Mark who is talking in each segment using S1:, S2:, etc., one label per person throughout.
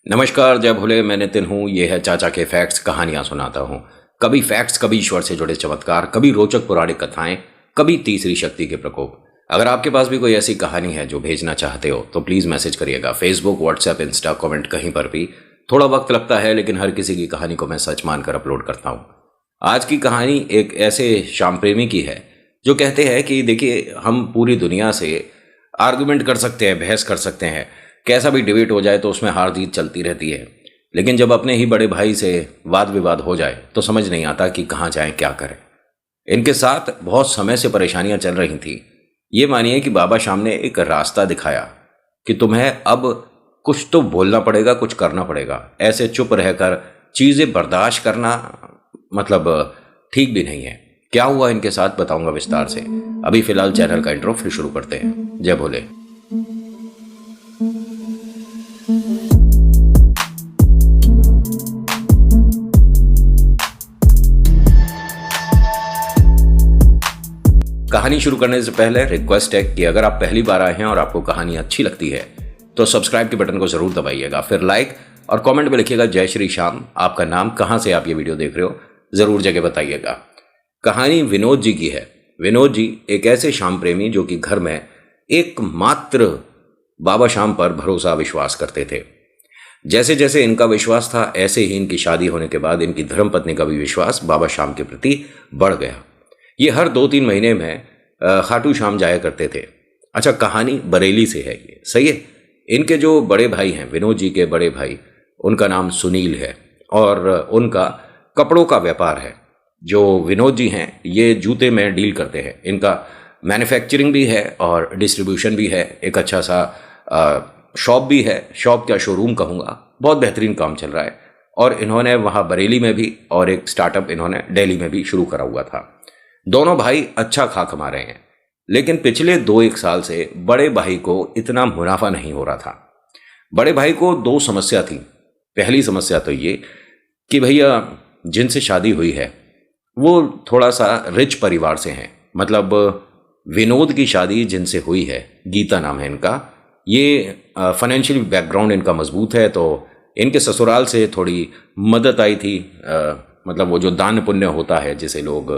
S1: नमस्कार, जय भोले। मैं नितिन हूँ। ये है चाचा के फैक्ट्स, कहानियाँ सुनाता हूँ। कभी फैक्ट्स, कभी ईश्वर से जुड़े चमत्कार, कभी रोचक पौराणिक कथाएं, कभी तीसरी शक्ति के प्रकोप। अगर आपके पास भी कोई ऐसी कहानी है जो भेजना चाहते हो तो प्लीज़ मैसेज करिएगा। फेसबुक, व्हाट्सएप, इंस्टा, कमेंट, कहीं पर भी। थोड़ा वक्त लगता है लेकिन हर किसी की कहानी को मैं सच मानकर अपलोड करता हूँ। आज की कहानी एक ऐसे श्याम प्रेमी की है जो कहते हैं कि देखिए, हम पूरी दुनिया से आर्गुमेंट कर सकते हैं, बहस कर सकते हैं, कैसा भी डिबेट हो जाए तो उसमें हार जीत चलती रहती है, लेकिन जब अपने ही बड़े भाई से वाद विवाद हो जाए तो समझ नहीं आता कि कहाँ जाएं, क्या करें। इनके साथ बहुत समय से परेशानियां चल रही थी। ये मानिए कि बाबा श्याम ने एक रास्ता दिखाया कि तुम्हें अब कुछ तो बोलना पड़ेगा, कुछ करना पड़ेगा। ऐसे चुप रहकर चीज़ें बर्दाश्त करना मतलब ठीक भी नहीं है। क्या हुआ इनके साथ बताऊंगा विस्तार से। अभी फिलहाल चैनल का इंट्रो फिर शुरू करते हैं। जय भोले। कहानी शुरू करने से पहले रिक्वेस्ट है कि अगर आप पहली बार आए हैं और आपको कहानी अच्छी लगती है तो सब्सक्राइब के बटन को जरूर दबाइएगा, फिर लाइक और कमेंट में लिखिएगा जय श्री श्याम। आपका नाम, कहां से आप ये वीडियो देख रहे हो, जरूर जगह बताइएगा। कहानी विनोद जी की है। विनोद जी एक ऐसे श्याम प्रेमी जो कि घर में एकमात्र बाबा श्याम पर भरोसा विश्वास करते थे। जैसे जैसे इनका विश्वास था ऐसे ही इनकी शादी होने के बाद इनकी धर्मपत्नी का भी विश्वास बाबा श्याम के प्रति बढ़ गया। ये हर 2-3 महीने में खाटू श्याम जाया करते थे। अच्छा, कहानी बरेली से है, ये सही है। इनके जो बड़े भाई हैं, विनोद जी के बड़े भाई, उनका नाम सुनील है और उनका कपड़ों का व्यापार है। जो विनोद जी हैं ये जूते में डील करते हैं। इनका मैन्युफैक्चरिंग भी है और डिस्ट्रीब्यूशन भी है। एक अच्छा सा शॉप भी है, शॉप क्या शोरूम कहूँगा। बहुत बेहतरीन काम चल रहा है और इन्होंने वहाँ बरेली में भी और एक स्टार्टअप इन्होंने दिल्ली में भी शुरू करा हुआ था। दोनों भाई अच्छा खा कमा रहे हैं, लेकिन पिछले 2-1 साल से बड़े भाई को इतना मुनाफा नहीं हो रहा था। बड़े भाई को 2 समस्या थी। पहली समस्या तो ये कि भैया जिनसे शादी हुई है वो थोड़ा सा रिच परिवार से हैं। मतलब विनोद की शादी जिनसे हुई है, गीता नाम है इनका, ये फाइनेंशियल बैकग्राउंड इनका मजबूत है, तो इनके ससुराल से थोड़ी मदद आई थी। मतलब वो जो दान पुण्य होता है जिसे लोग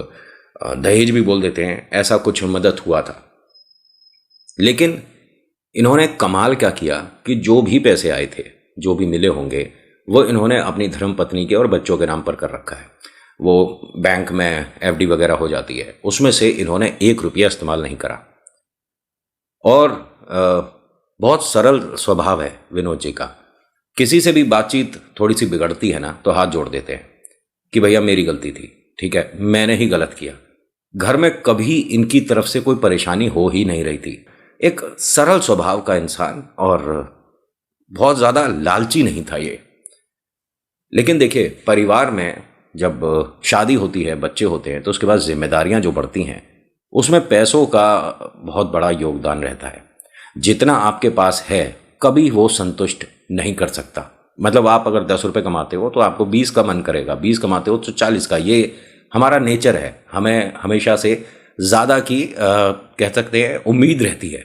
S1: दहेज भी बोल देते हैं, ऐसा कुछ मदद हुआ था। लेकिन इन्होंने कमाल क्या किया कि जो भी पैसे आए थे, जो भी मिले होंगे, वो इन्होंने अपनी धर्मपत्नी के और बच्चों के नाम पर कर रखा है। वो बैंक में एफडी वगैरह हो जाती है, उसमें से इन्होंने 1 रुपया इस्तेमाल नहीं करा। और बहुत सरल स्वभाव है विनोद जी का। किसी से भी बातचीत थोड़ी सी बिगड़ती है ना तो हाथ जोड़ देते हैं कि भैया मेरी गलती थी, ठीक है, मैंने ही गलत किया। घर में कभी इनकी तरफ से कोई परेशानी हो ही नहीं रही थी। एक सरल स्वभाव का इंसान और बहुत ज़्यादा लालची नहीं था ये। लेकिन देखिए, परिवार में जब शादी होती है, बच्चे होते हैं, तो उसके बाद जिम्मेदारियां जो बढ़ती हैं उसमें पैसों का बहुत बड़ा योगदान रहता है। जितना आपके पास है कभी वो संतुष्ट नहीं कर सकता। मतलब आप अगर 10 रुपये कमाते हो तो आपको 20 का मन करेगा, 20 कमाते हो तो 40 का। ये हमारा नेचर है। हमें हमेशा से ज़्यादा की कह सकते हैं उम्मीद रहती है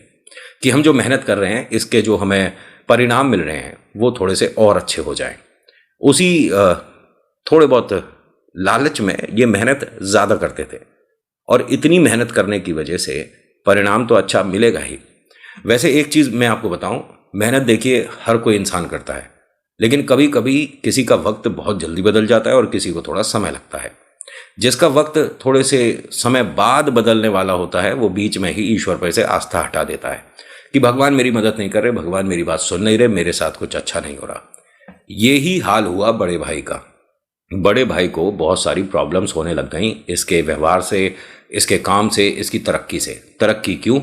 S1: कि हम जो मेहनत कर रहे हैं इसके जो हमें परिणाम मिल रहे हैं वो थोड़े से और अच्छे हो जाएं। उसी थोड़े बहुत लालच में ये मेहनत ज़्यादा करते थे और इतनी मेहनत करने की वजह से परिणाम तो अच्छा मिलेगा ही। वैसे एक चीज़ मैं आपको बताऊं, मेहनत देखिए हर कोई इंसान करता है, लेकिन कभी कभी किसी का वक्त बहुत जल्दी बदल जाता है और किसी को थोड़ा समय लगता है। जिसका वक्त थोड़े से समय बाद बदलने वाला होता है वो बीच में ही ईश्वर पर से आस्था हटा देता है कि भगवान मेरी मदद नहीं कर रहे, भगवान मेरी बात सुन नहीं रहे, मेरे साथ कुछ अच्छा नहीं हो रहा। यही हाल हुआ बड़े भाई का। बड़े भाई को बहुत सारी प्रॉब्लम्स होने लग गई इसके व्यवहार से, इसके काम से, इसकी तरक्की से। तरक्की क्यों?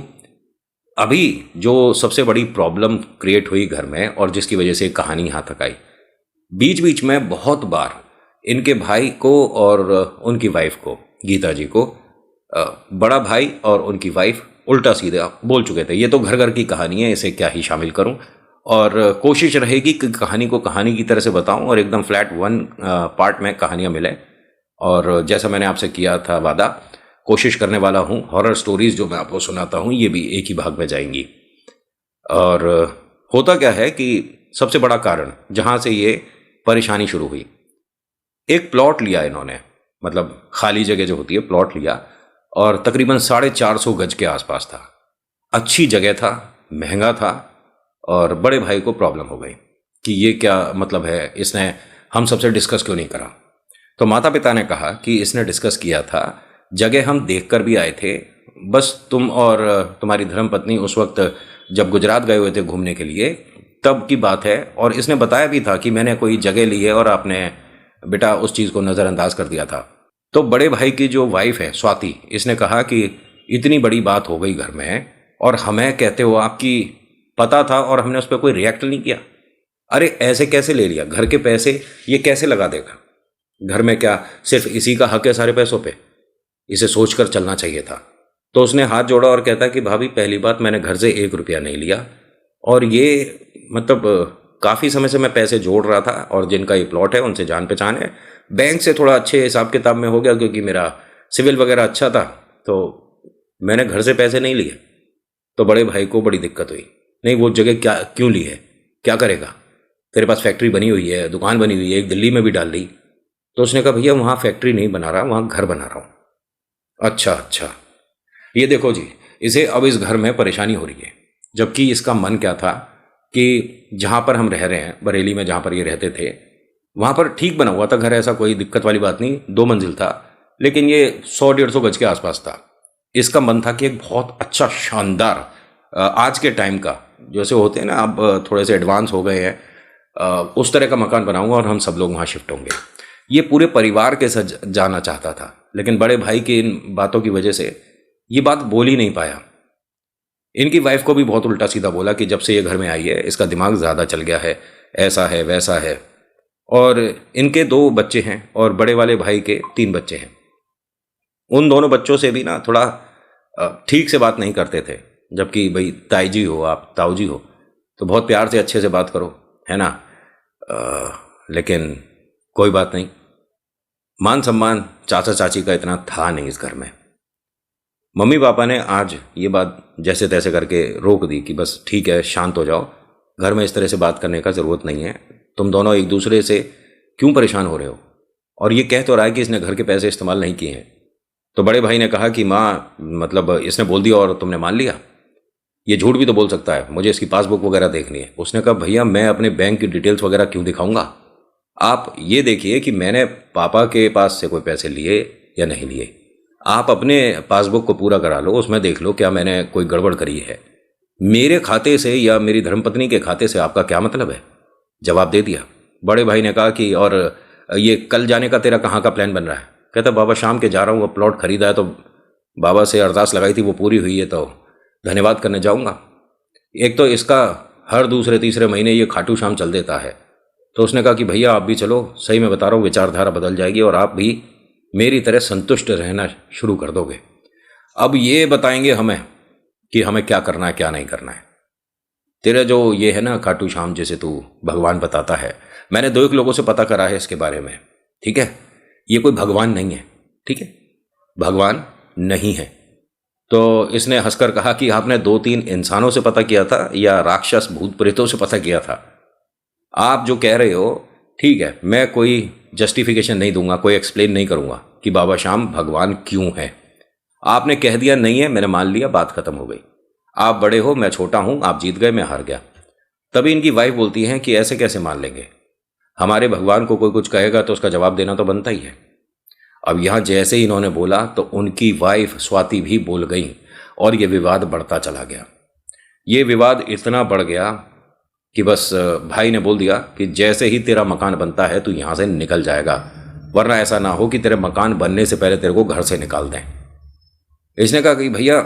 S1: अभी जो सबसे बड़ी प्रॉब्लम क्रिएट हुई घर में और जिसकी वजह से कहानी यहाँ तक आई, बीच बीच में बहुत बार इनके भाई को और उनकी वाइफ को, गीता जी को, बड़ा भाई और उनकी वाइफ उल्टा सीधा बोल चुके थे। ये तो घर घर की कहानी है, इसे क्या ही शामिल करूं। और कोशिश रहेगी कि कहानी को कहानी की तरह से बताऊं और एकदम फ्लैट 1 पार्ट में कहानियां मिले। और जैसा मैंने आपसे किया था वादा, कोशिश करने वाला हूं हॉरर स्टोरीज जो मैं आपको सुनाता हूं ये भी एक ही भाग में जाएंगी। और होता क्या है कि सबसे बड़ा कारण जहां से ये परेशानी शुरू हुई। एक प्लॉट लिया इन्होंने, मतलब खाली जगह जो होती है प्लॉट लिया, और तकरीबन 450 गज के आसपास था। अच्छी जगह था, महंगा था, और बड़े भाई को प्रॉब्लम हो गई कि ये क्या मतलब है, इसने हम सबसे डिस्कस क्यों नहीं करा। तो माता पिता ने कहा कि इसने डिस्कस किया था, जगह हम देख कर भी आए थे, बस तुम और तुम्हारी धर्मपत्नी उस वक्त जब गुजरात गए हुए थे घूमने के लिए तब की बात है, और इसने बताया भी था कि मैंने कोई जगह ली है और आपने बेटा उस चीज़ को नज़रअंदाज कर दिया था। तो बड़े भाई की जो वाइफ है स्वाति, इसने कहा कि इतनी बड़ी बात हो गई घर में और हमें कहते हो आपकी पता था और हमने उस पर कोई रिएक्ट नहीं किया। अरे ऐसे कैसे ले लिया, घर के पैसे ये कैसे लगा देगा, घर में क्या सिर्फ इसी का हक है सारे पैसों पे, इसे सोचकर चलना चाहिए था। तो उसने हाथ जोड़ा और कहता कि भाभी पहली बात मैंने घर से 1 रुपया नहीं लिया, और ये मतलब काफ़ी समय से मैं पैसे जोड़ रहा था, और जिनका ये प्लॉट है उनसे जान पहचान है, बैंक से थोड़ा अच्छे हिसाब किताब में हो गया क्योंकि मेरा सिविल वगैरह अच्छा था, तो मैंने घर से पैसे नहीं लिए। तो बड़े भाई को बड़ी दिक्कत हुई, नहीं वो जगह क्या क्यों ली है, क्या करेगा, तेरे पास फैक्ट्री बनी हुई है, दुकान बनी हुई है, एक दिल्ली में भी डाल ली। तो उसने कहा भैया वहाँ फैक्ट्री नहीं बना रहा, वहाँ घर बना रहा हूँ। अच्छा अच्छा, ये देखो जी, इसे अब इस घर में परेशानी हो रही है, जबकि इसका मन क्या था कि जहाँ पर हम रह रहे हैं बरेली में, जहाँ पर ये रहते थे वहाँ पर ठीक बना हुआ था घर, ऐसा कोई दिक्कत वाली बात नहीं, 2 मंजिल था, लेकिन ये 100-150 गज के आसपास था। इसका मन था कि एक बहुत अच्छा शानदार आज के टाइम का, जैसे होते हैं ना अब थोड़े से एडवांस हो गए हैं, उस तरह का मकान बनाऊंगा और हम सब लोग वहाँ शिफ्ट होंगे। ये पूरे परिवार के साथ जाना चाहता था, लेकिन बड़े भाई की इन बातों की वजह से ये बात बोल ही नहीं पाया। इनकी वाइफ को भी बहुत उल्टा सीधा बोला कि जब से ये घर में आई है इसका दिमाग ज़्यादा चल गया है, ऐसा है वैसा है। और इनके 2 बच्चे हैं और बड़े वाले भाई के 3 बच्चे हैं। उन दोनों बच्चों से भी ना थोड़ा ठीक से बात नहीं करते थे, जबकि भाई ताई जी हो आप, ताऊ जी हो, तो बहुत प्यार से अच्छे से बात करो, है ना। लेकिन कोई बात नहीं, मान सम्मान चाचा चाची का इतना था नहीं इस घर में। मम्मी पापा ने आज ये बात जैसे तैसे करके रोक दी कि बस ठीक है शांत हो जाओ, घर में इस तरह से बात करने का ज़रूरत नहीं है, तुम दोनों एक दूसरे से क्यों परेशान हो रहे हो। और ये कह तो रहा है कि इसने घर के पैसे इस्तेमाल नहीं किए हैं। तो बड़े भाई ने कहा कि माँ मतलब इसने बोल दिया और तुमने मान लिया, ये झूठ भी तो बोल सकता है, मुझे इसकी पासबुक वगैरह देखनी है। उसने कहा भैया मैं अपने बैंक की डिटेल्स वगैरह क्यों दिखाऊंगा, आप ये देखिए कि मैंने पापा के पास से कोई पैसे लिए या नहीं लिए। आप अपने पासबुक को पूरा करा लो, उसमें देख लो क्या मैंने कोई गड़बड़ करी है। मेरे खाते से या मेरी धर्मपत्नी के खाते से आपका क्या मतलब है। जवाब दे दिया। बड़े भाई ने कहा कि और ये कल जाने का तेरा कहाँ का प्लान बन रहा है। कहता बाबा शाम के जा रहा हूँ, प्लॉट खरीदा है तो बाबा से अरदास लगाई थी वो पूरी हुई है तो धन्यवाद करने जाऊँगा। एक तो इसका हर दूसरे तीसरे महीने ये खाटू शाम चल देता है। तो उसने कहा कि भैया आप भी चलो, सही में बता रहा हूँ विचारधारा बदल जाएगी और आप भी मेरी तरह संतुष्ट रहना शुरू कर दोगे। अब ये बताएंगे हमें कि हमें क्या करना है क्या नहीं करना है। तेरा जो ये है ना खाटू श्याम जैसे तू भगवान बताता है, मैंने 2 लोगों से पता करा है इसके बारे में, ठीक है। ये कोई भगवान नहीं है, ठीक है, भगवान नहीं है। तो इसने हंसकर कहा कि आपने 2-3 इंसानों से पता किया था या राक्षस भूत प्रेतों से पता किया था। आप जो कह रहे हो ठीक है, मैं कोई जस्टिफिकेशन नहीं दूंगा, कोई एक्सप्लेन नहीं करूंगा कि बाबा श्याम भगवान क्यों है। आपने कह दिया नहीं है, मैंने मान लिया, बात खत्म हो गई। आप बड़े हो, मैं छोटा हूं, आप जीत गए, मैं हार गया। तभी इनकी वाइफ बोलती है कि ऐसे कैसे मान लेंगे, हमारे भगवान को कोई कुछ कहेगा तो उसका जवाब देना तो बनता ही है। अब यहां जैसे ही इन्होंने बोला तो उनकी वाइफ स्वाति भी बोल गई और यह विवाद बढ़ता चला गया। ये विवाद इतना बढ़ गया कि बस भाई ने बोल दिया कि जैसे ही तेरा मकान बनता है तू यहां से निकल जाएगा, वरना ऐसा ना हो कि तेरे मकान बनने से पहले तेरे को घर से निकाल दें। इसने कहा कि भैया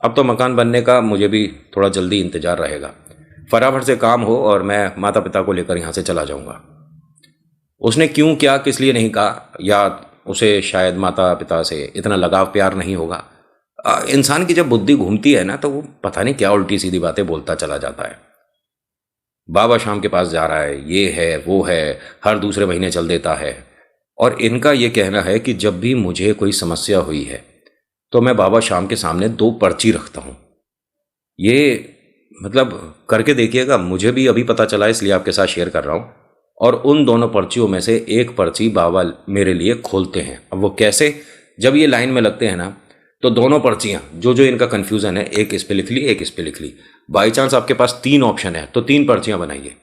S1: अब तो मकान बनने का मुझे भी थोड़ा जल्दी इंतजार रहेगा, फटाफट से काम हो और मैं माता पिता को लेकर यहाँ से चला जाऊँगा। उसने क्यों क्या किस लिए नहीं कहा, या उसे शायद माता पिता से इतना लगाव प्यार नहीं होगा। इंसान की जब बुद्धि घूमती है ना तो वो पता नहीं क्या उल्टी सीधी बातें बोलता चला जाता है। बाबा शाम के पास जा रहा है, ये है वो है, हर दूसरे महीने चल देता है। और इनका ये कहना है कि जब भी मुझे कोई समस्या हुई है तो मैं बाबा शाम के सामने 2 पर्ची रखता हूँ। ये मतलब करके देखिएगा, मुझे भी अभी पता चला इसलिए आपके साथ शेयर कर रहा हूँ। और उन दोनों पर्चियों में से एक पर्ची बाबा मेरे लिए खोलते हैं। अब वो कैसे, जब ये लाइन में लगते हैं ना, तो दोनों पर्चियाँ जो जो इनका कन्फ्यूज़न है, एक इस पे लिख ली, एक इस पे लिख ली। बाई चांस आपके पास 3 ऑप्शन है तो 3 पर्चियाँ बनाइए।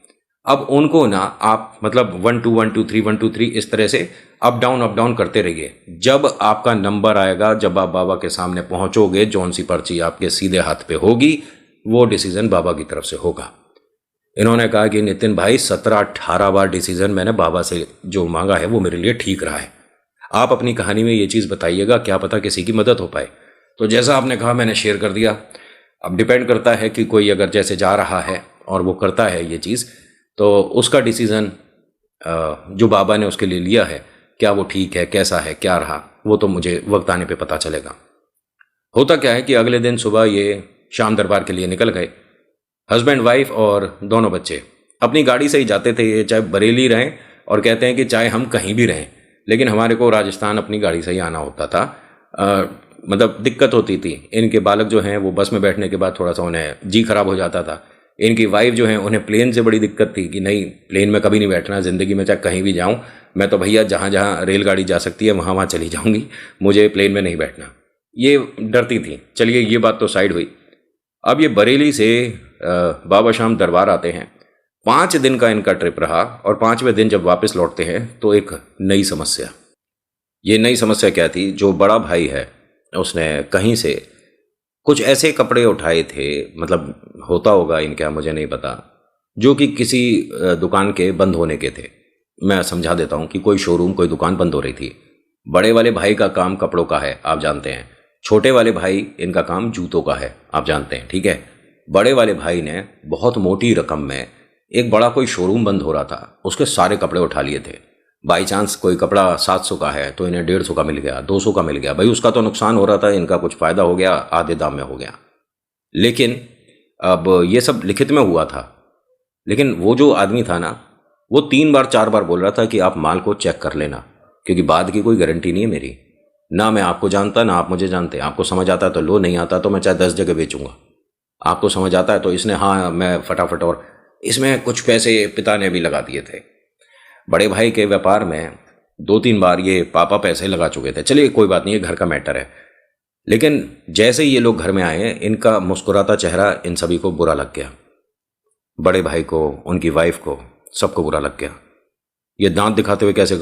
S1: अब उनको ना आप मतलब 1 2 1 2 3 1 2 3 इस तरह से अप डाउन करते रहिए। जब आपका नंबर आएगा, जब आप बाबा के सामने पहुंचोगे, जौन सी पर्ची आपके सीधे हाथ पे होगी, वो डिसीजन बाबा की तरफ से होगा। इन्होंने कहा कि नितिन भाई 17-18 बार डिसीजन मैंने बाबा से जो मांगा है वो मेरे लिए ठीक रहा है। आप अपनी कहानी में ये चीज़ बताइएगा, क्या पता किसी की मदद हो पाए। तो जैसा आपने कहा मैंने शेयर कर दिया। अब डिपेंड करता है कि कोई अगर जैसे जा रहा है और वो करता है ये चीज़, तो उसका डिसीज़न जो बाबा ने उसके लिए लिया है, क्या वो ठीक है, कैसा है, क्या रहा, वो तो मुझे वक्त आने पे पता चलेगा। होता क्या है कि अगले दिन सुबह ये शाम दरबार के लिए निकल गए। हस्बैंड वाइफ और दोनों बच्चे अपनी गाड़ी से ही जाते थे। ये चाहे बरेली रहें, और कहते हैं कि चाहे हम कहीं भी रहें, लेकिन हमारे को राजस्थान अपनी गाड़ी से ही आना होता था। मतलब दिक्कत होती थी। इनके बालक जो हैं वो बस में बैठने के बाद थोड़ा सा उन्हें जी खराब हो जाता था। इनकी वाइफ जो है उन्हें प्लेन से बड़ी दिक्कत थी कि नहीं, प्लेन में कभी नहीं बैठना ज़िंदगी में, चाहे कहीं भी जाऊं मैं तो भैया जहाँ जहाँ रेलगाड़ी जा सकती है वहाँ वहाँ चली जाऊंगी, मुझे प्लेन में नहीं बैठना, ये डरती थी। चलिए ये बात तो साइड हुई। अब ये बरेली से बाबा शाम दरबार आते हैं। 5 दिन का इनका ट्रिप रहा, और 5वें दिन जब वापस लौटते हैं तो एक नई समस्या। ये नई समस्या क्या थी, जो बड़ा भाई है उसने कहीं से कुछ ऐसे कपड़े उठाए थे, मतलब होता होगा इनका मुझे नहीं पता, जो कि किसी दुकान के बंद होने के थे। मैं समझा देता हूँ कि कोई शोरूम, कोई दुकान बंद हो रही थी। बड़े वाले भाई का काम कपड़ों का है, आप जानते हैं। छोटे वाले भाई इनका काम जूतों का है, आप जानते हैं, ठीक है। बड़े वाले भाई ने बहुत मोटी रकम में एक बड़ा कोई शोरूम बंद हो रहा था, उसके सारे कपड़े उठा लिए थे। बाई चांस कोई कपड़ा 700 का है तो इन्हें 150 का मिल गया, 200 का मिल गया। भाई उसका तो नुकसान हो रहा था, इनका कुछ फ़ायदा हो गया, आधे दाम में हो गया। लेकिन अब ये सब लिखित में हुआ था। लेकिन वो जो आदमी था ना, वो 3 बार 4 बार बोल रहा था कि आप माल को चेक कर लेना, क्योंकि बाद की कोई गारंटी नहीं है मेरी। ना मैं आपको जानता, ना आप मुझे जानते। आपको समझ आता है तो लो, नहीं आता तो मैं चाहे 10 जगह बेचूंगा। आपको समझ आता है तो इसने, हाँ मैं फटाफट, और इसमें कुछ पैसे पिता ने भी लगा दिए थे। बड़े भाई के व्यापार में 2-3 बार ये पापा पैसे लगा चुके थे। चलिए कोई बात नहीं, ये घर का मैटर है। लेकिन जैसे ही ये लोग घर में आए, इनका मुस्कुराता चेहरा इन सभी को बुरा लग गया। बड़े भाई को, उनकी वाइफ को, सबको बुरा लग गया। ये दांत दिखाते हुए कैसे आ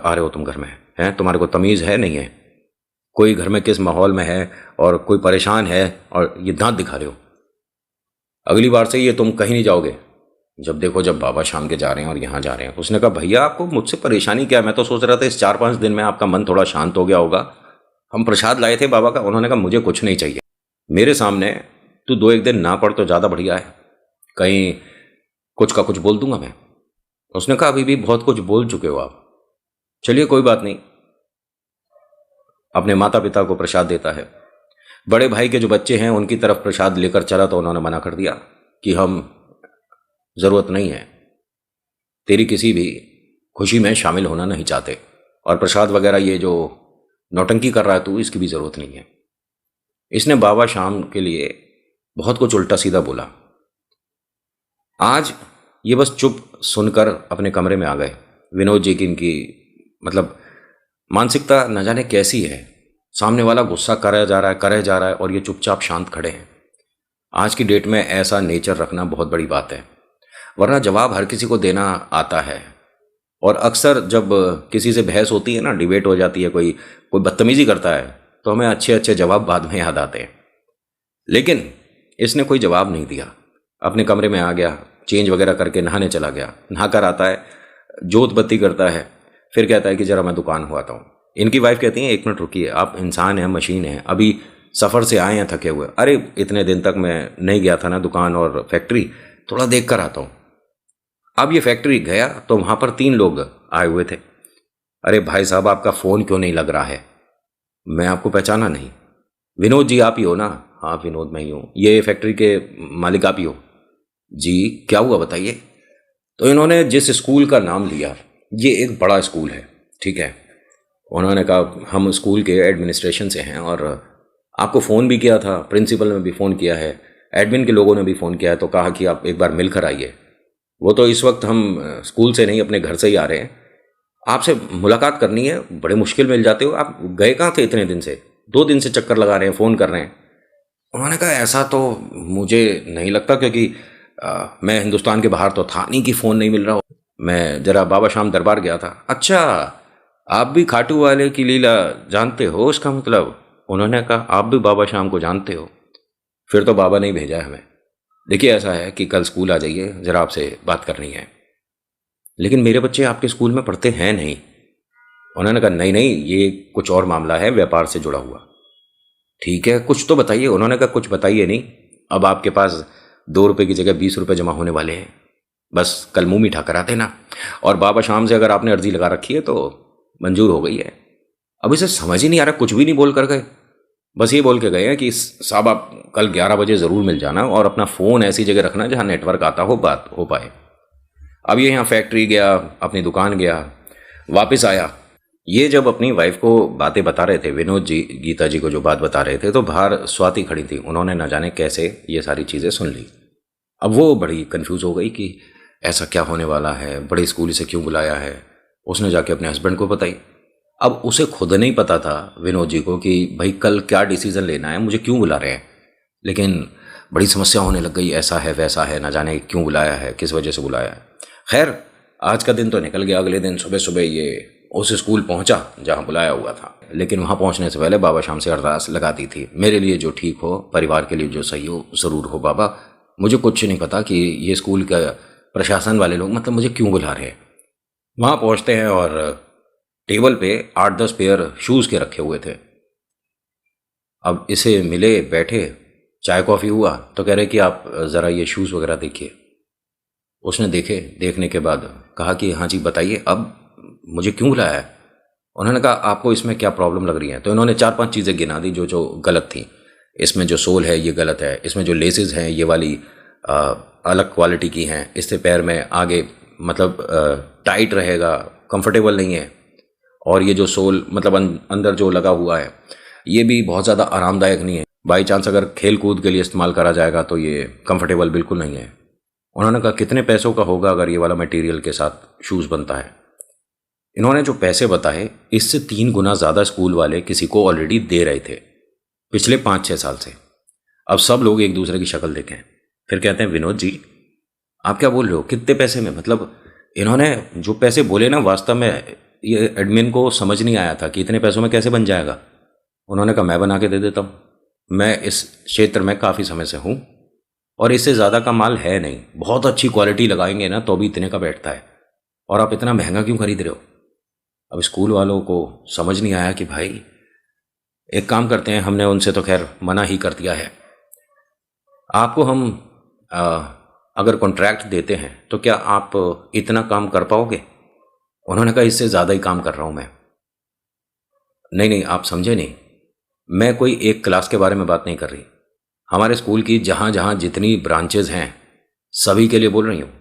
S1: रहे हो तुम घर में, हैं? तुम्हारे को तमीज़ है नहीं है? कोई घर में किस माहौल में है और कोई परेशान है और ये दांत दिखा रहे हो? अगली बार से ये तुम कहीं नहीं जाओगे। जब देखो, जब बाबा शाम के जा रहे हैं और यहाँ जा रहे हैं। उसने कहा भैया आपको मुझसे परेशानी क्या है? मैं तो सोच रहा था इस 4-5 दिन में आपका मन थोड़ा शांत हो गया होगा। हम प्रसाद लाए थे बाबा का। उन्होंने कहा मुझे कुछ नहीं चाहिए, मेरे सामने तू 2-1 दिन ना पढ़ तो ज़्यादा बढ़िया है, कहीं कुछ का कुछ बोल दूंगा मैं। उसने कहा अभी भी बहुत कुछ बोल चुके हो आप। चलिए कोई बात नहीं। अपने माता पिता को प्रसाद देता है। बड़े भाई के जो बच्चे हैं उनकी तरफ प्रसाद लेकर चला तो उन्होंने मना कर दिया कि हम, ज़रूरत नहीं है, तेरी किसी भी खुशी में शामिल होना नहीं चाहते, और प्रसाद वगैरह ये जो नौटंकी कर रहा है तू, इसकी भी ज़रूरत नहीं है। इसने बाबा शाम के लिए बहुत कुछ उल्टा सीधा बोला। आज ये बस चुप सुनकर अपने कमरे में आ गए। विनोद जी की इनकी मतलब मानसिकता न जाने कैसी है। सामने वाला गुस्सा करे जा रहा है और ये चुपचाप शांत खड़े हैं। आज की डेट में ऐसा नेचर रखना बहुत बड़ी बात है, वरना जवाब हर किसी को देना आता है। और अक्सर जब किसी से बहस होती है ना, डिबेट हो जाती है, कोई बदतमीजी करता है, तो हमें अच्छे अच्छे जवाब बाद में याद आते हैं। लेकिन इसने कोई जवाब नहीं दिया, अपने कमरे में आ गया, चेंज वगैरह करके नहाने चला गया। नहा कर आता है, जोत बत्ती करता है, फिर कहता है कि ज़रा मैं दुकान हो आता हूँ। इनकी वाइफ कहती है 1 मिनट रुकिए, आप इंसान हैं, मशीन हैं, अभी सफ़र से आए हैं थके हुए। अरे इतने दिन तक मैं नहीं गया था ना दुकान और फैक्ट्री, थोड़ा देख कर आता हूँ। अब ये फैक्ट्री गया तो वहाँ पर 3 लोग आए हुए थे। अरे भाई साहब आपका फ़ोन क्यों नहीं लग रहा है? मैं आपको पहचाना नहीं। विनोद जी आप ही हो ना? हाँ विनोद मैं ही हूँ। ये फैक्ट्री के मालिक आप ही हो? जी। क्या हुआ बताइए। तो इन्होंने जिस स्कूल का नाम लिया, ये एक बड़ा स्कूल है, ठीक है। उन्होंने कहा हम स्कूल के एडमिनिस्ट्रेशन से हैं और आपको फ़ोन भी किया था, प्रिंसिपल ने भी फ़ोन किया है, एडमिन के लोगों ने भी फ़ोन किया है तो कहा कि आप एक बार मिल कर आइए। वो तो इस वक्त हम स्कूल से नहीं अपने घर से ही आ रहे हैं, आपसे मुलाकात करनी है। बड़े मुश्किल मिल जाते हो, आप गए कहाँ थे इतने दिन से? 2 दिन से चक्कर लगा रहे हैं, फ़ोन कर रहे हैं। उन्होंने कहा ऐसा तो मुझे नहीं लगता, क्योंकि मैं हिंदुस्तान के बाहर तो था नहीं कि फ़ोन नहीं मिल रहा हो। मैं ज़रा बाबा शाम दरबार गया था। अच्छा, आप भी खाटू वाले की लीला जानते हो, इसका मतलब? उन्होंने कहा आप भी बाबा शाम को जानते हो? फिर तो बाबा ने ही भेजा है हमें। देखिए ऐसा है कि कल स्कूल आ जाइए, ज़रा आपसे बात करनी है। लेकिन मेरे बच्चे आपके स्कूल में पढ़ते हैं नहीं। उन्होंने कहा नहीं नहीं, ये कुछ और मामला है, व्यापार से जुड़ा हुआ। ठीक है, कुछ तो बताइए। उन्होंने कहा कुछ बताइए नहीं, अब आपके पास 2 रुपये की जगह 20 रुपये जमा होने वाले हैं, बस कल मुंह मीठा करा देना। और बाबा शाम से अगर आपने अर्जी लगा रखी है तो मंजूर हो गई है। अब इसे समझ ही नहीं आ रहा, कुछ भी नहीं बोल कर गए, बस ये बोल के गए हैं कि साहब आप कल 11 बजे ज़रूर मिल जाना और अपना फ़ोन ऐसी जगह रखना जहाँ नेटवर्क आता हो, बात हो पाए। अब ये यहाँ फैक्ट्री गया, अपनी दुकान गया, वापस आया। ये जब अपनी वाइफ को बातें बता रहे थे, विनोद जी गीता जी को जो बात बता रहे थे, तो बाहर स्वाति खड़ी थी। उन्होंने न जाने कैसे ये सारी चीज़ें सुन ली। अब वो बड़ी कंफ्यूज हो गई कि ऐसा क्या होने वाला है, बड़े स्कूल से क्यों बुलाया है। उसने जाके अपने हस्बैंड को बताई। अब उसे खुद नहीं पता था विनोद जी को कि भाई कल क्या डिसीज़न लेना है, मुझे क्यों बुला रहे हैं। लेकिन बड़ी समस्या होने लग गई, ऐसा है वैसा है, ना जाने क्यों बुलाया है, किस वजह से बुलाया है। खैर आज का दिन तो निकल गया। अगले दिन सुबह सुबह ये उस स्कूल पहुंचा जहां बुलाया हुआ था, लेकिन वहां पहुंचने से पहले बाबा शाम से अरदास लगा दी थी, मेरे लिए जो ठीक हो, परिवार के लिए जो सही हो, ज़रूर हो बाबा। मुझे कुछ नहीं पता कि ये स्कूल का प्रशासन वाले लोग मतलब मुझे क्यों बुला रहे हैं। वहाँ पहुँचते हैं और टेबल पे 8-10 पेयर शूज़ के रखे हुए थे। अब इसे मिले, बैठे, चाय कॉफ़ी हुआ तो कह रहे कि आप ज़रा ये शूज़ वगैरह देखिए। उसने देखे, देखने के बाद कहा कि हाँ जी बताइए, अब मुझे क्यों बुलाया है। उन्होंने कहा आपको इसमें क्या प्रॉब्लम लग रही है। तो इन्होंने 4-5 चीज़ें गिना दी जो जो गलत थी। इसमें जो सोल है ये गलत है, इसमें जो लेसेस हैं ये वाली अलग क्वालिटी की हैं, इससे पैर में आगे मतलब टाइट रहेगा, कंफर्टेबल नहीं है। और ये जो सोल मतलब अंदर जो लगा हुआ है ये भी बहुत ज़्यादा आरामदायक नहीं है। बाई चांस अगर खेल कूद के लिए इस्तेमाल करा जाएगा तो ये कंफर्टेबल बिल्कुल नहीं है। उन्होंने कहा कितने पैसों का होगा अगर ये वाला मटेरियल के साथ शूज़ बनता है। इन्होंने जो पैसे बताए इससे 3 गुना ज़्यादा स्कूल वाले किसी को ऑलरेडी दे रहे थे पिछले 5-6 साल से। अब सब लोग एक दूसरे की शक्ल देखें, फिर कहते हैं विनोद जी आप क्या बोल रहे हो, कितने पैसे में? मतलब इन्होंने जो पैसे बोले ना, वास्तव में ये एडमिन को समझ नहीं आया था कि इतने पैसों में कैसे बन जाएगा। उन्होंने कहा मैं बना के दे देता हूँ, मैं इस क्षेत्र में काफ़ी समय से हूँ और इससे ज़्यादा का माल है नहीं। बहुत अच्छी क्वालिटी लगाएंगे ना तो भी इतने का बैठता है, और आप इतना महंगा क्यों खरीद रहे हो। अब स्कूल वालों को समझ नहीं आया कि भाई एक काम करते हैं, हमने उनसे तो खैर मना ही कर दिया है, आपको हम अगर कॉन्ट्रैक्ट देते हैं तो क्या आप इतना काम कर पाओगे। उन्होंने कहा इससे ज़्यादा ही काम कर रहा हूँ मैं। नहीं नहीं आप समझे नहीं, मैं कोई एक क्लास के बारे में बात नहीं कर रही, हमारे स्कूल की जहाँ जहाँ जितनी ब्रांचेज हैं सभी के लिए बोल रही हूँ।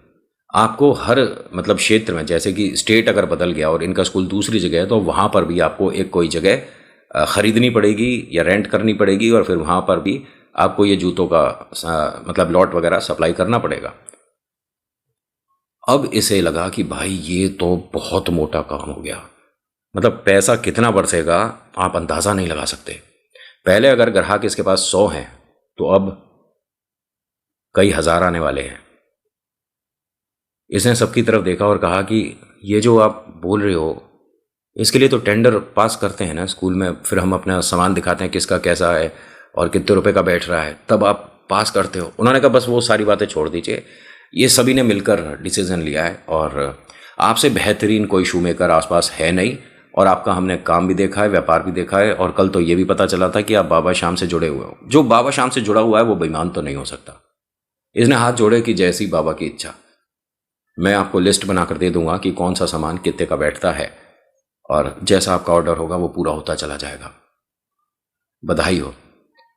S1: आपको हर मतलब क्षेत्र में, जैसे कि स्टेट अगर बदल गया और इनका स्कूल दूसरी जगह है तो वहाँ पर भी आपको एक कोई जगह ख़रीदनी पड़ेगी या रेंट करनी पड़ेगी, और फिर वहाँ पर भी आपको ये जूतों का मतलब लॉट वगैरह सप्लाई करना पड़ेगा। अब इसे लगा कि भाई ये तो बहुत मोटा काम हो गया, मतलब पैसा कितना बरसेगा आप अंदाज़ा नहीं लगा सकते। पहले अगर ग्राहक इसके पास 100 हैं तो अब कई हज़ार आने वाले हैं। इसने सबकी तरफ देखा और कहा कि ये जो आप बोल रहे हो इसके लिए तो टेंडर पास करते हैं ना स्कूल में, फिर हम अपना सामान दिखाते हैं किसका कैसा है और कितने रुपए का बैठ रहा है, तब आप पास करते हो। उन्होंने कहा बस वो सारी बातें छोड़ दीजिए, ये सभी ने मिलकर डिसीजन लिया है और आपसे बेहतरीन कोई शू मेकर आसपास है नहीं, और आपका हमने काम भी देखा है, व्यापार भी देखा है, और कल तो ये भी पता चला था कि आप बाबा शाम से जुड़े हुए हो। जो बाबा शाम से जुड़ा हुआ है वो बेईमान तो नहीं हो सकता। इसने हाथ जोड़े कि जैसी बाबा की इच्छा, मैं आपको लिस्ट बनाकर दे दूंगा कि कौन सा सामान कितने का बैठता है, और जैसा आपका ऑर्डर होगा वो पूरा होता चला जाएगा। बधाई हो।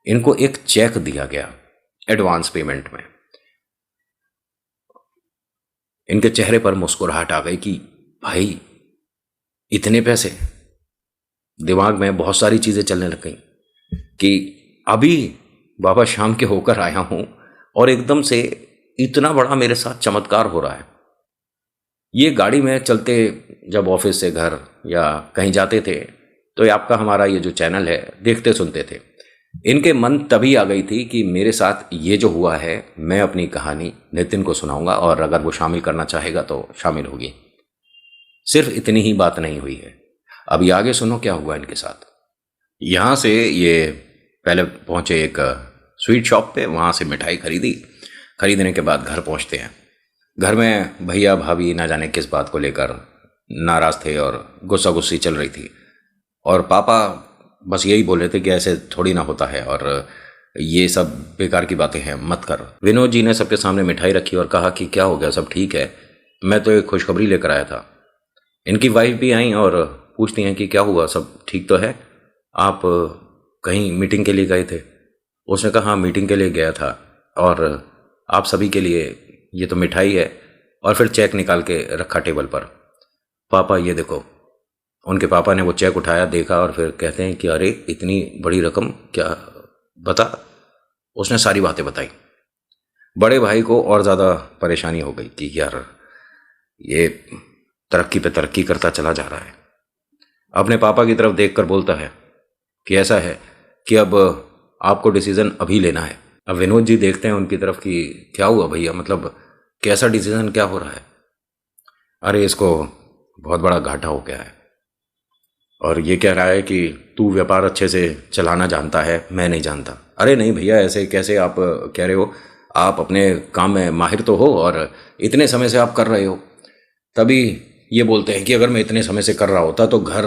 S1: इनको एक चेक दिया गया एडवांस पेमेंट में। इनके चेहरे पर मुस्कुराहट आ गई कि भाई इतने पैसे। दिमाग में बहुत सारी चीज़ें चलने लग गई कि अभी बाबा शाम के होकर आया हूँ और एकदम से इतना बड़ा मेरे साथ चमत्कार हो रहा है। ये गाड़ी में चलते जब ऑफिस से घर या कहीं जाते थे तो ये आपका हमारा ये जो चैनल है देखते सुनते थे। इनके मन तभी आ गई थी कि मेरे साथ ये जो हुआ है मैं अपनी कहानी नितिन को सुनाऊंगा और अगर वो शामिल करना चाहेगा तो शामिल होगी। सिर्फ इतनी ही बात नहीं हुई है, अभी आगे सुनो क्या हुआ इनके साथ। यहाँ से ये पहले पहुँचे एक स्वीट शॉप पे, वहाँ से मिठाई खरीदने के बाद घर पहुँचते हैं। घर में भैया भाभी ना जाने किस बात को लेकर नाराज़ थे और गुस्सा गुस्सी चल रही थी, और पापा बस यही बोल रहे थे कि ऐसे थोड़ी ना होता है और ये सब बेकार की बातें हैं, मत कर। विनोद जी ने सबके सामने मिठाई रखी और कहा कि क्या हो गया, सब ठीक है, मैं तो एक खुशखबरी लेकर आया था। इनकी वाइफ भी आई और पूछती हैं कि क्या हुआ, सब ठीक तो है, आप कहीं मीटिंग के लिए गए थे। उसने कहा हाँ मीटिंग के लिए गया था और आप सभी के लिए ये तो मिठाई है, और फिर चेक निकाल के रखा टेबल पर। पापा ये देखो। उनके पापा ने वो चेक उठाया, देखा और फिर कहते हैं कि अरे इतनी बड़ी रकम, क्या बता। उसने सारी बातें बताई। बड़े भाई को और ज़्यादा परेशानी हो गई कि यार ये तरक्की पे तरक्की करता चला जा रहा है। अपने पापा की तरफ देखकर बोलता है कि ऐसा है कि अब आपको डिसीज़न अभी लेना है। अब विनोद जी देखते हैं उनकी तरफ कि क्या हुआ भैया, मतलब कैसा डिसीज़न, क्या हो रहा है। अरे इसको बहुत बड़ा घाटा हो गया है और ये कह रहा है कि तू व्यापार अच्छे से चलाना जानता है, मैं नहीं जानता। अरे नहीं भैया, ऐसे कैसे आप कह रहे हो, आप अपने काम में माहिर तो हो और इतने समय से आप कर रहे हो। तभी ये बोलते हैं कि अगर मैं इतने समय से कर रहा होता तो घर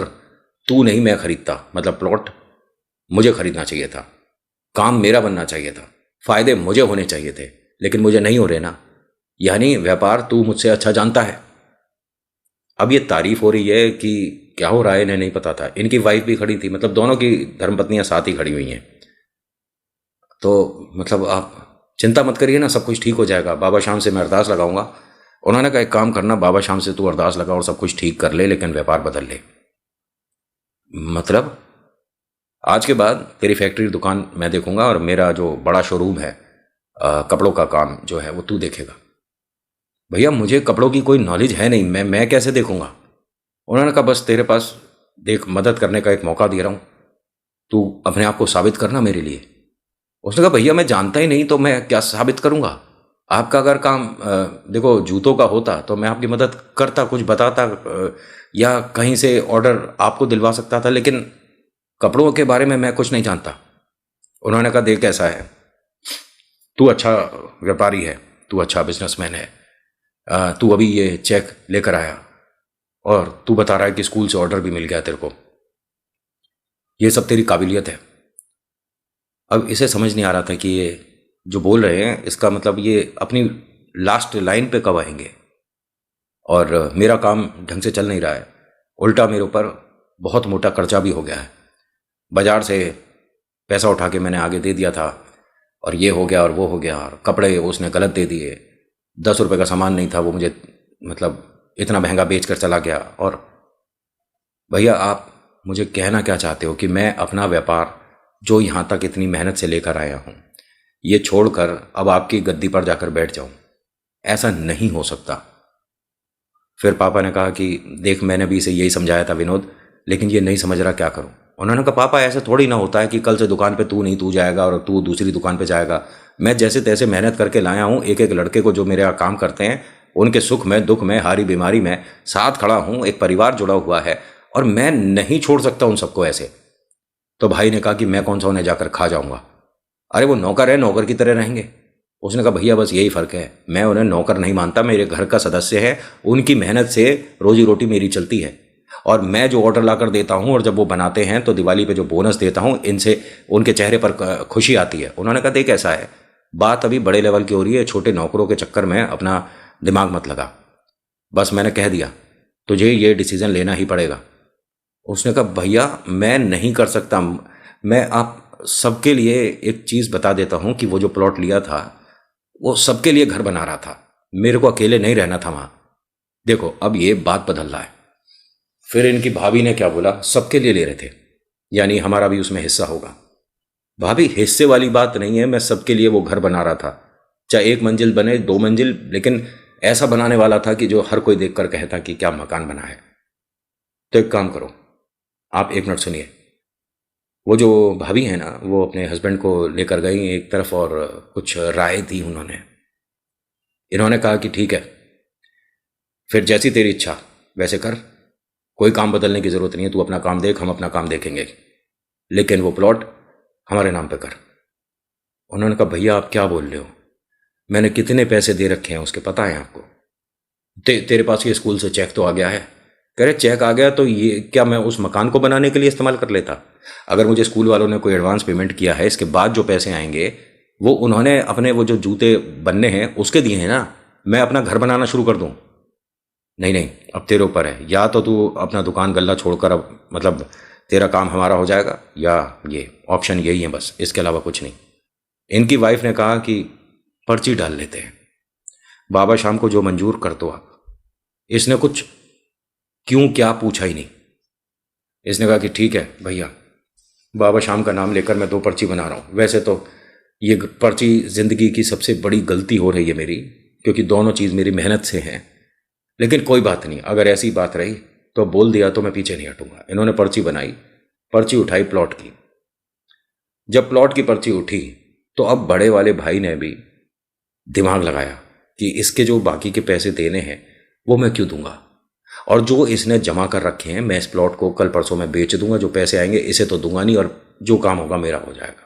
S1: तू नहीं मैं खरीदता, मतलब प्लॉट मुझे खरीदना चाहिए था, काम मेरा बनना चाहिए था, फायदे मुझे होने चाहिए थे, लेकिन मुझे नहीं हो रहे ना, यानी व्यापार तू मुझसे अच्छा जानता है। अब ये तारीफ हो रही है कि क्या हो रहा है इन्हें नहीं पता था। इनकी वाइफ भी खड़ी थी, मतलब दोनों की धर्मपत्नियां साथ ही खड़ी हुई हैं। तो मतलब आप चिंता मत करिए ना, सब कुछ ठीक हो जाएगा, बाबा शाम से मैं अरदास लगाऊंगा। उन्होंने कहा एक काम करना, बाबा शाम से तू अरदास लगा और सब कुछ ठीक कर ले, लेकिन व्यापार बदल ले। मतलब आज के बाद तेरी फैक्ट्री दुकान मैं देखूंगा और मेरा जो बड़ा शोरूम है कपड़ों का काम जो है वो तू देखेगा। भैया मुझे कपड़ों की कोई नॉलेज है नहीं, मैं कैसे देखूंगा। उन्होंने कहा बस तेरे पास देख मदद करने का एक मौका दे रहा हूँ, तू अपने आप को साबित करना मेरे लिए। उसने कहा भैया मैं जानता ही नहीं तो मैं क्या साबित करूंगा। आपका अगर काम देखो जूतों का होता तो मैं आपकी मदद करता, कुछ बताता या कहीं से ऑर्डर आपको दिलवा सकता था, लेकिन कपड़ों के बारे में मैं कुछ नहीं जानता। उन्होंने कहा देख ऐसा है, तू अच्छा व्यापारी है, तू अच्छा बिजनेसमैन है, तू अभी ये चेक लेकर आया और तू बता रहा है कि स्कूल से ऑर्डर भी मिल गया तेरे को, ये सब तेरी काबिलियत है। अब इसे समझ नहीं आ रहा था कि ये जो बोल रहे हैं इसका मतलब ये अपनी लास्ट लाइन पे कब आएंगे, और मेरा काम ढंग से चल नहीं रहा है, उल्टा मेरे ऊपर बहुत मोटा कर्जा भी हो गया है, बाजार से पैसा उठा के मैंने आगे दे दिया था और ये हो गया और वो हो गया, और कपड़े उसने गलत दे दिए, 10 रुपये का सामान नहीं था वो मुझे मतलब इतना महंगा बेच कर चला गया। और भैया आप मुझे कहना क्या चाहते हो कि मैं अपना व्यापार जो यहाँ तक इतनी मेहनत से लेकर आया हूँ ये छोड़कर अब आपकी गद्दी पर जाकर बैठ जाऊँ? ऐसा नहीं हो सकता। फिर पापा ने कहा कि देख मैंने भी इसे यही समझाया था विनोद, लेकिन ये नहीं समझ रहा, क्या करूँ। उन्होंने कहा पापा ऐसा थोड़ी ना होता है कि कल से दुकान पे तू नहीं तू जाएगा और तू दूसरी दुकान पे जाएगा। मैं जैसे तैसे मेहनत करके लाया हूँ, एक एक लड़के को जो मेरे यहाँ काम करते हैं उनके सुख में दुख में हारी बीमारी में साथ खड़ा हूँ, एक परिवार जुड़ा हुआ है और मैं नहीं छोड़ सकता उन सबको ऐसे। तो भाई ने कहा कि मैं कौन सा उन्हें जाकर खा जाऊँगा, अरे वो नौकर है, नौकर की तरह रहेंगे। उसने कहा भैया बस यही फ़र्क है, मैं उन्हें नौकर नहीं मानता, मेरे घर का सदस्य है, उनकी मेहनत से रोजी रोटी मेरी चलती है, और मैं जो ऑर्डर लाकर देता हूं और जब वो बनाते हैं तो दिवाली पे जो बोनस देता हूं इनसे उनके चेहरे पर खुशी आती है। उन्होंने कहा देख ऐसा है, बात अभी बड़े लेवल की हो रही है, छोटे नौकरों के चक्कर में अपना दिमाग मत लगा, बस मैंने कह दिया तुझे ये डिसीज़न लेना ही पड़ेगा। उसने कहा भैया मैं नहीं कर सकता, मैं आप सबके लिए एक चीज़ बता देता हूं कि वो जो प्लॉट लिया था वो सबके लिए घर बना रहा था, मेरे को अकेले नहीं रहना था वहाँ। देखो अब ये बात बदल रहा है। फिर इनकी भाभी ने क्या बोला, सबके लिए ले रहे थे यानी हमारा भी उसमें हिस्सा होगा। भाभी हिस्से वाली बात नहीं है, मैं सबके लिए वो घर बना रहा था, चाहे 1 मंजिल बने 2 मंजिल, लेकिन ऐसा बनाने वाला था कि जो हर कोई देखकर कहता कि क्या मकान बना है। तो एक काम करो, आप 1 मिनट सुनिए। वो जो भाभी है ना, वो अपने हस्बैंड को लेकर गई एक तरफ और कुछ राय दी उन्होंने। इन्होंने कहा कि ठीक है, फिर जैसी तेरी इच्छा वैसे कर, कोई काम बदलने की जरूरत नहीं है, तू अपना काम देख, हम अपना काम देखेंगे, लेकिन वो प्लॉट हमारे नाम पे कर। उन्होंने कहा भैया आप क्या बोल रहे हो, मैंने कितने पैसे दे रखे हैं उसके, पता है आपको? तेरे पास ये स्कूल से चेक तो आ गया है। कह रहे चेक आ गया तो ये क्या मैं उस मकान को बनाने के लिए इस्तेमाल कर लेता? अगर मुझे स्कूल वालों ने कोई एडवांस पेमेंट किया है, इसके बाद जो पैसे आएंगे वो उन्होंने अपने वो जो जूते बनने हैं उसके दिए हैं ना, मैं अपना घर बनाना शुरू कर दूं? नहीं नहीं, अब तेरे ऊपर है, या तो तू अपना दुकान गल्ला छोड़कर अब मतलब तेरा काम हमारा हो जाएगा, या ये ऑप्शन यही है बस, इसके अलावा कुछ नहीं। इनकी वाइफ ने कहा कि पर्ची डाल लेते हैं, बाबा शाम को जो मंजूर कर दो आप। इसने कुछ क्यों क्या पूछा ही नहीं। इसने कहा कि ठीक है भैया, बाबा शाम का नाम लेकर मैं 2 पर्ची बना रहा हूँ। वैसे तो ये पर्ची ज़िंदगी की सबसे बड़ी गलती हो रही है मेरी, क्योंकि दोनों चीज़ मेरी मेहनत से हैं, लेकिन कोई बात नहीं, अगर ऐसी बात रही तो बोल दिया तो मैं पीछे नहीं हटूंगा। इन्होंने पर्ची बनाई, पर्ची उठाई प्लॉट की। जब प्लॉट की पर्ची उठी तो अब बड़े वाले भाई ने भी दिमाग लगाया कि इसके जो बाकी के पैसे देने हैं वो मैं क्यों दूंगा, और जो इसने जमा कर रखे हैं मैं इस प्लॉट को कल परसों में बेच दूंगा, जो पैसे आएंगे इसे तो दूंगा नहीं, और जो काम होगा मेरा हो जाएगा।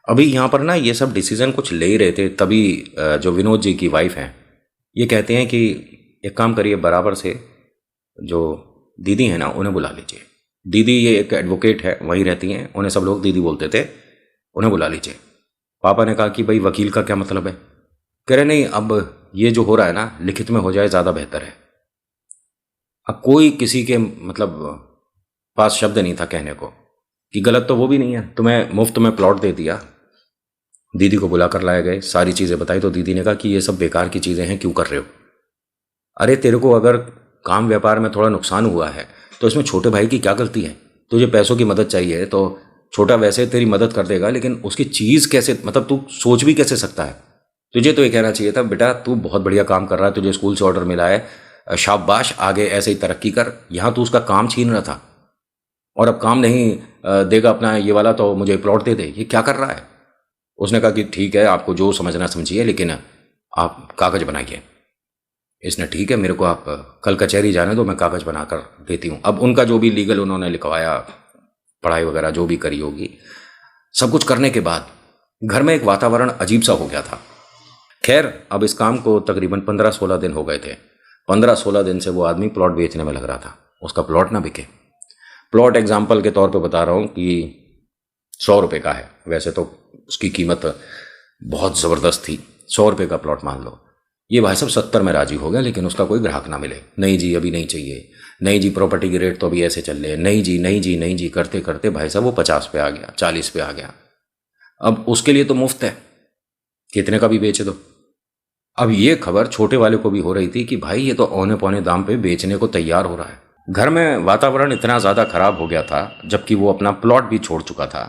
S1: अभी यहाँ पर ना ये सब डिसीजन कुछ ले ही रहे थे, तभी जो विनोद जी की वाइफ हैं ये कहते हैं कि एक काम करिए, बराबर से जो दीदी है ना उन्हें बुला लीजिए। दीदी ये एक एडवोकेट है, वहीं रहती हैं, उन्हें सब लोग दीदी बोलते थे, उन्हें बुला लीजिए। पापा ने कहा कि भाई वकील का क्या मतलब है? कह रहे नहीं, अब ये जो हो रहा है ना लिखित में हो जाए ज़्यादा बेहतर है। अब कोई किसी के मतलब पास शब्द नहीं था कहने को कि गलत तो वो भी नहीं है, तुम्हें मुफ्त में प्लॉट दे दिया। दीदी को बुला कर लाए गए, सारी चीज़ें बताई तो दीदी ने कहा कि ये सब बेकार की चीज़ें हैं, क्यों कर रहे हो? अरे तेरे को अगर काम व्यापार में थोड़ा नुकसान हुआ है तो इसमें छोटे भाई की क्या गलती है? तुझे पैसों की मदद चाहिए तो छोटा वैसे तेरी मदद कर देगा, लेकिन उसकी चीज़ कैसे, मतलब तू सोच भी कैसे सकता है? तुझे तो ये कहना चाहिए था बेटा तू बहुत बढ़िया काम कर रहा है, तुझे स्कूल से ऑर्डर मिला है, शाबाश, आगे ऐसे ही तरक्की कर। यहाँ तू उसका काम छीन रहा था, और अब काम नहीं देगा अपना ये वाला तो मुझे प्लॉट दे दे, ये क्या कर रहा है? उसने कहा कि ठीक है, आपको जो समझना समझिए, लेकिन आप कागज बनाइए। इसने ठीक है, मेरे को आप कल कचहरी जाने दो, मैं कागज बनाकर देती हूँ। अब उनका जो भी लीगल उन्होंने लिखवाया, पढ़ाई वगैरह जो भी करी होगी, सब कुछ करने के बाद घर में एक वातावरण अजीब सा हो गया था। खैर अब इस काम को तकरीबन 15-16 दिन हो गए थे। 15-16 दिन से वो आदमी प्लॉट बेचने में लग रहा था, उसका प्लॉट ना बिके। प्लॉट एग्जाम्पल के तौर पे बता रहा हूँ कि 100 रुपये का है, वैसे तो उसकी कीमत बहुत ज़बरदस्त थी। 100 रुपये का प्लॉट मान लो, ये भाई साहब 70 में राजी हो गया, लेकिन उसका कोई ग्राहक ना मिले। नहीं जी अभी नहीं चाहिए, नहीं जी प्रॉपर्टी के रेट तो अभी ऐसे चल रहे हैं, नहीं जी नहीं जी नहीं जी करते करते भाई साहब वो 50 पे आ गया, 40 पे आ गया। अब उसके लिए तो मुफ्त है, कितने का भी बेच दो। अब ये खबर छोटे वाले को भी हो रही थी कि भाई ये तो औने पौने दाम पे बेचने को तैयार हो रहा है। घर में वातावरण इतना ज़्यादा खराब हो गया था, जबकि वो अपना प्लॉट भी छोड़ चुका था,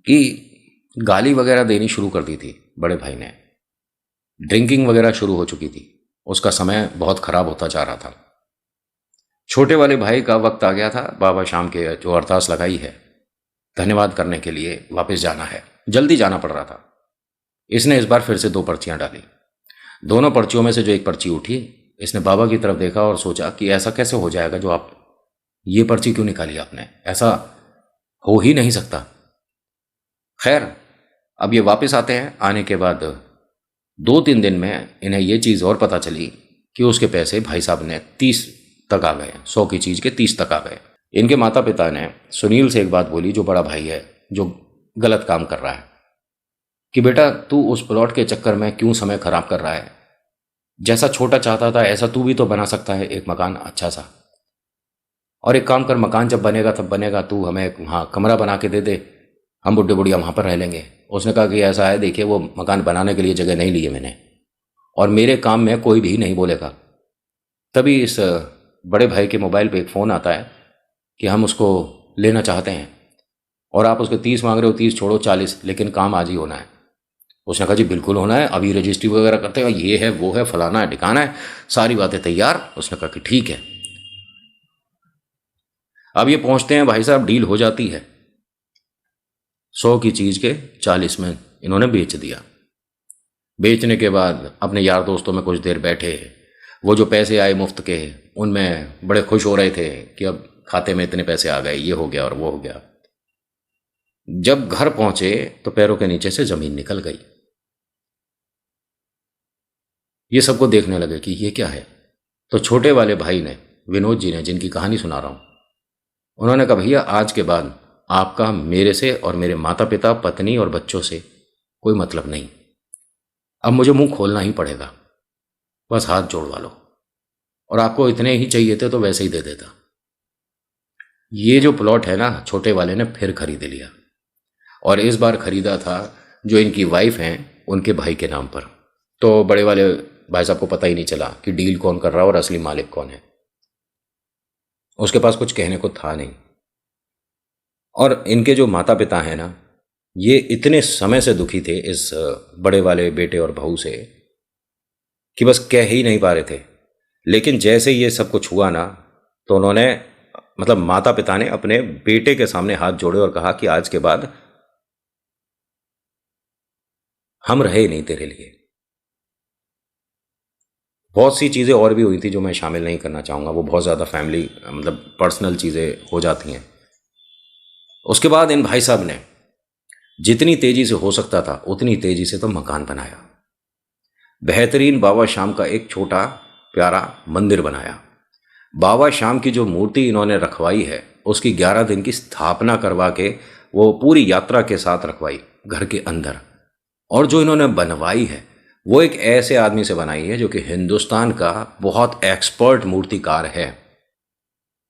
S1: कि गाली वगैरह देनी शुरू कर दी थी बड़े भाई ने। ड्रिंकिंग वगैरह शुरू हो चुकी थी, उसका समय बहुत ख़राब होता जा रहा था। छोटे वाले भाई का वक्त आ गया था, बाबा शाम के जो अरदास लगाई है धन्यवाद करने के लिए वापस जाना है, जल्दी जाना पड़ रहा था। इसने इस बार फिर से 2 पर्चियां डाली। दोनों पर्चियों में से जो एक पर्ची उठी, इसने बाबा की तरफ देखा और सोचा कि ऐसा कैसे हो जाएगा, जो आप ये पर्ची क्यों निकाली आपने, ऐसा हो ही नहीं सकता। खैर अब ये वापस आते हैं, आने के बाद 2-3 दिन में इन्हें ये चीज़ और पता चली कि उसके पैसे भाई साहब ने 30 तक आ गए, 100 की चीज़ के 30 तक आ गए। इनके माता पिता ने सुनील से एक बात बोली, जो बड़ा भाई है जो गलत काम कर रहा है, कि बेटा तू उस प्लॉट के चक्कर में क्यों समय खराब कर रहा है? जैसा छोटा चाहता था ऐसा तू भी तो बना सकता है, एक मकान अच्छा सा। और एक काम कर, मकान जब बनेगा तब बनेगा, तू हमें वहाँ कमरा बना के दे दे, हम बुढ़े बुढ़िया वहाँ पर रह लेंगे। उसने कहा कि ऐसा है, देखिए वो मकान बनाने के लिए जगह नहीं ली है मैंने, और मेरे काम में कोई भी नहीं बोलेगा। तभी इस बड़े भाई के मोबाइल पे एक फ़ोन आता है कि हम उसको लेना चाहते हैं, और आप उसके 30 मांग रहे हो, 30 छोड़ो 40, लेकिन काम आज ही होना है। उसने कहा जी बिल्कुल होना है, अभी रजिस्ट्री वगैरह करते हैं, ये है वो है फलाना है ठिकाना है, सारी बातें तैयार। उसने कहा कि ठीक है। अब ये पहुंचते हैं, भाई साहब डील हो जाती है। 100 की चीज़ के 40 में इन्होंने बेच दिया। बेचने के बाद अपने यार दोस्तों में कुछ देर बैठे, वो जो पैसे आए मुफ्त के उनमें बड़े खुश हो रहे थे कि अब खाते में इतने पैसे आ गए, ये हो गया और वो हो गया। जब घर पहुंचे तो पैरों के नीचे से जमीन निकल गई। ये सबको देखने लगे कि ये क्या है। तो छोटे वाले भाई ने, विनोद जी ने, जिनकी कहानी सुना रहा हूं, उन्होंने कहा भैया आज के बाद आपका मेरे से और मेरे माता पिता, पत्नी और बच्चों से कोई मतलब नहीं। अब मुझे मुंह खोलना ही पड़ेगा, बस हाथ जोड़वा लो, और आपको इतने ही चाहिए थे तो वैसे ही दे देता। ये जो प्लॉट है ना, छोटे वाले ने फिर खरीद लिया, और इस बार खरीदा था जो इनकी वाइफ हैं उनके भाई के नाम पर। तो बड़े वाले भाई साहब को पता ही नहीं चला कि डील कौन कर रहा है और असली मालिक कौन है। उसके पास कुछ कहने को था नहीं। और इनके जो माता पिता हैं ना, ये इतने समय से दुखी थे इस बड़े वाले बेटे और बहू से कि बस कह ही नहीं पा रहे थे। लेकिन जैसे ये सब कुछ हुआ ना, तो उन्होंने, मतलब माता पिता ने अपने बेटे के सामने हाथ जोड़े और कहा कि आज के बाद हम रहे नहीं तेरे लिए। बहुत सी चीज़ें और भी हुई थी जो मैं शामिल नहीं करना चाहूँगा, वो बहुत ज़्यादा फैमिली, मतलब पर्सनल चीज़ें हो जाती हैं। उसके बाद इन भाई साहब ने जितनी तेज़ी से हो सकता था उतनी तेज़ी से तो मकान बनाया। बेहतरीन बाबा श्याम का एक छोटा प्यारा मंदिर बनाया। बाबा श्याम की जो मूर्ति इन्होंने रखवाई है उसकी 11 दिन की स्थापना करवा के वो पूरी यात्रा के साथ रखवाई घर के अंदर। और जो इन्होंने बनवाई है वो एक ऐसे आदमी से बनाई है जो कि हिंदुस्तान का बहुत एक्सपर्ट मूर्तिकार है।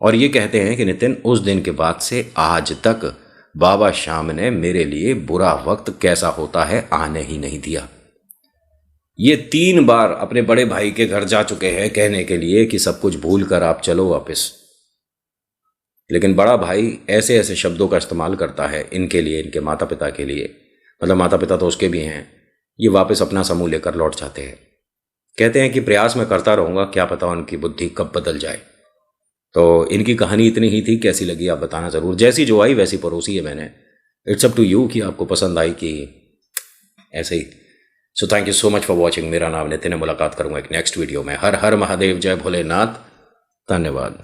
S1: और ये कहते हैं कि नितिन, उस दिन के बाद से आज तक बाबा श्याम ने मेरे लिए बुरा वक्त कैसा होता है आने ही नहीं दिया। ये 3 बार अपने बड़े भाई के घर जा चुके हैं कहने के लिए कि सब कुछ भूल कर आप चलो वापस। लेकिन बड़ा भाई ऐसे ऐसे शब्दों का इस्तेमाल करता है इनके लिए, इनके माता पिता के लिए। मतलब माता पिता तो उसके भी हैं, ये वापस अपना समूह लेकर लौट जाते हैं। कहते हैं कि प्रयास मैं करता रहूँगा, क्या पता उनकी बुद्धि कब बदल जाए। तो इनकी कहानी इतनी ही थी, कैसी लगी आप बताना ज़रूर। जैसी जो आई वैसी परोसी है मैंने। इट्स अप टू यू कि आपको पसंद आई कि ऐसे ही। So thank you so much for watching. मेरा नाम नितिन है, मुलाकात करूँगा एक नेक्स्ट वीडियो में। हर हर महादेव, जय भोलेनाथ, धन्यवाद।